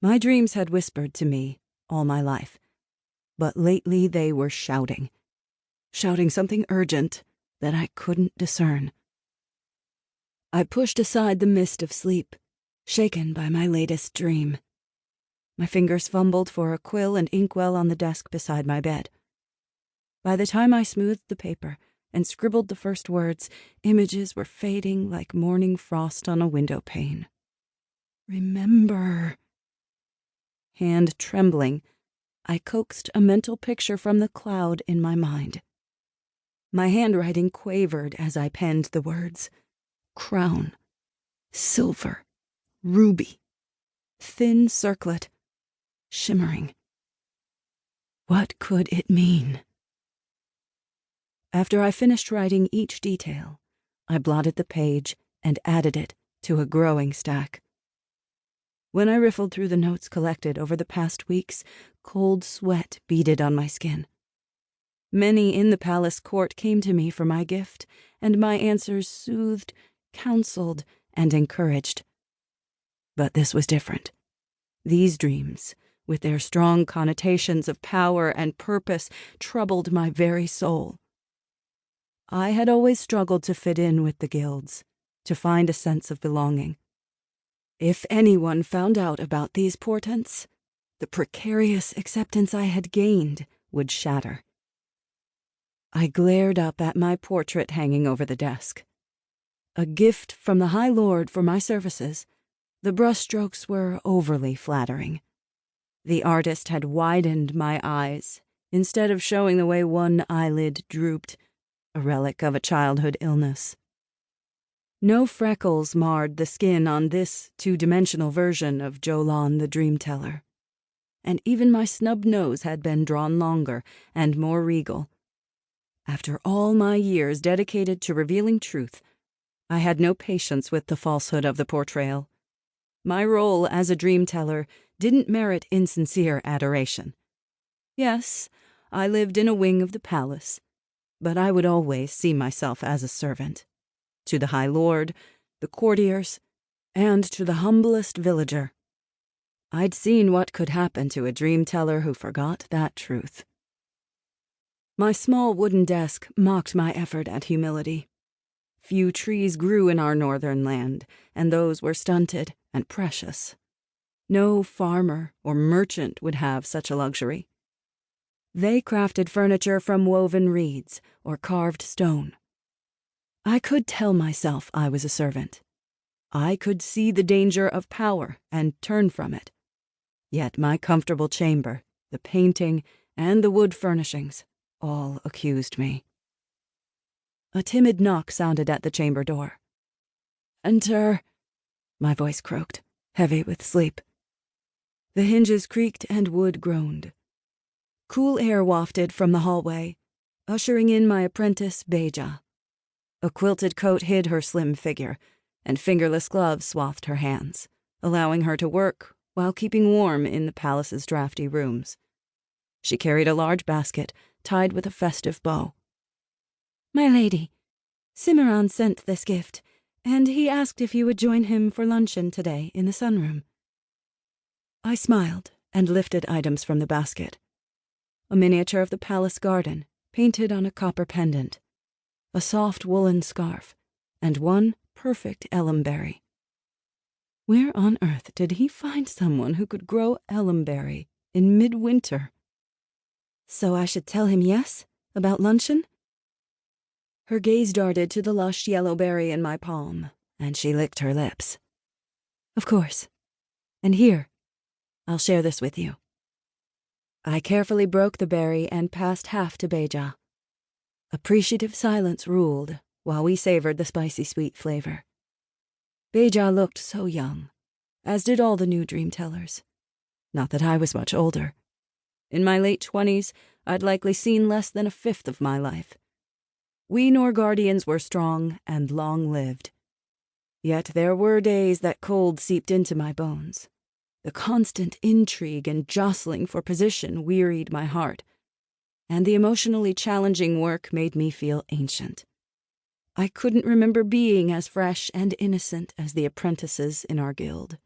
My dreams had whispered to me all my life, but lately they were shouting something urgent that I couldn't discern. I pushed aside the mist of sleep, shaken by my latest dream. My fingers fumbled for a quill and inkwell on the desk beside my bed. By the time I smoothed the paper and scribbled the first words, images were fading like morning frost on a window pane. Remember. Hand trembling, I coaxed a mental picture from the cloud in my mind. My handwriting quavered as I penned the words: crown, silver, ruby, thin circlet, shimmering. What could it mean? After I finished writing each detail, I blotted the page and added it to a growing stack. When I riffled through the notes collected over the past weeks, cold sweat beaded on my skin. Many in the palace court came to me for my gift, and my answers soothed, counseled, and encouraged. But this was different. These dreams, with their strong connotations of power and purpose, troubled my very soul. I had always struggled to fit in with the guilds, to find a sense of belonging. If anyone found out about these portents, the precarious acceptance I had gained would shatter. I glared up at my portrait hanging over the desk. A gift from the High Lord for my services, the brushstrokes were overly flattering. The artist had widened my eyes, instead of showing the way one eyelid drooped, a relic of a childhood illness. No freckles marred the skin on this two-dimensional version of Jolan the Dream Teller, and even my snub nose had been drawn longer and more regal. After all my years dedicated to revealing truth, I had no patience with the falsehood of the portrayal. My role as a dream teller didn't merit insincere adoration. Yes, I lived in a wing of the palace, but I would always see myself as a servant. To the High Lord, the courtiers, and to the humblest villager. I'd seen what could happen to a dream teller who forgot that truth. My small wooden desk mocked my effort at humility. Few trees grew in our northern land, and those were stunted and precious. No farmer or merchant would have such a luxury. They crafted furniture from woven reeds or carved stone. I could tell myself I was a servant. I could see the danger of power and turn from it. Yet my comfortable chamber, the painting, and the wood furnishings all accused me. A timid knock sounded at the chamber door. "Enter," my voice croaked, heavy with sleep. The hinges creaked and wood groaned. Cool air wafted from the hallway, ushering in my apprentice, Beja. A quilted coat hid her slim figure, and fingerless gloves swathed her hands, allowing her to work while keeping warm in the palace's drafty rooms. She carried a large basket tied with a festive bow. "My lady, Cimarron sent this gift, and he asked if you would join him for luncheon today in the sunroom." I smiled and lifted items from the basket. A miniature of the palace garden, painted on a copper pendant, a soft woolen scarf, and one perfect elmberry. Where on earth did he find someone who could grow elmberry in midwinter? "So I should tell him yes? About luncheon?" Her gaze darted to the lush yellow berry in my palm, and she licked her lips. "Of course. And here, I'll share this with you." I carefully broke the berry and passed half to Beja. Appreciative silence ruled while we savored the spicy sweet flavor. Beja looked so young, as did all the new dream tellers. Not that I was much older. In my late 20s, I'd likely seen less than a fifth of my life. We Norgardians were strong and long-lived. Yet there were days that cold seeped into my bones. The constant intrigue and jostling for position wearied my heart, and the emotionally challenging work made me feel ancient. I couldn't remember being as fresh and innocent as the apprentices in our guild.